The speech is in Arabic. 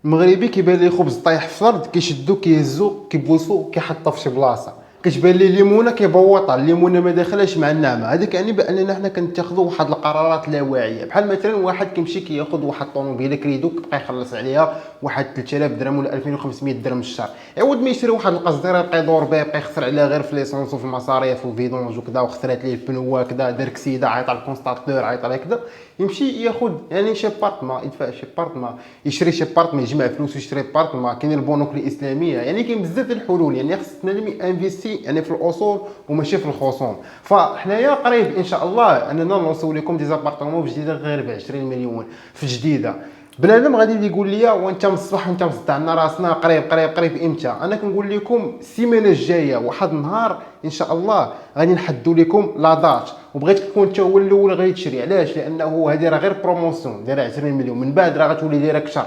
المغربي كيبان ليه خبز طايح في الارض كيشدو كيهزو كيبوسو كيحطو في شي بلاصه، كتبان ليه الليمونه كيبوطها، الليمونه ما داخلاش مع النعمه. هذا كيعني باننا حنا كنتخذوا واحد القرارات لا واعيه. بحال مثلا واحد كيمشي كياخذ واحد الطوموبيله كريدو كيبقى يخلص عليها واحد 3000 درهم ولا 2500 درهم الشهر، عوض ما يشري واحد القصديره يبقى يدور بها يبقى يخسر عليها غير في ليسونس وفي المصاريف وفيدونج وكذا، وخسرات ليه البنوه كذا، دار كسيده عيط على الكونستاتور عيط على كذا، يمشي ياخذ يعني شي بارتما، يدفع شي بارتما، يشري شي بارتما، يجمع فلوس ويشري بارتما. كاين البنوك الاسلاميه، يعني كاين بزاف ديال الحلول. يعني خصنا انفيستي يعني في الاصول وماشي في الخصوم. فحنايا قريب ان شاء الله اننا نوصلوا لكم دي زابارتمون في جديده غير ب 20 مليون في جديده. بنادم غادي يقول لي وانت مصبح وانت مصدعنا راسنا قريب قريب قريب امتى؟ انا كنقول لكم السيمانه الجايه واحد النهار ان شاء الله غادي نحدوا لكم لا دات، وبغيت تكون انت هو الاول غادي تشري. علاش؟ لانه هذه راه غير بروموسيون دايره 20 مليون، من بعد راه غتولي دايره كثر.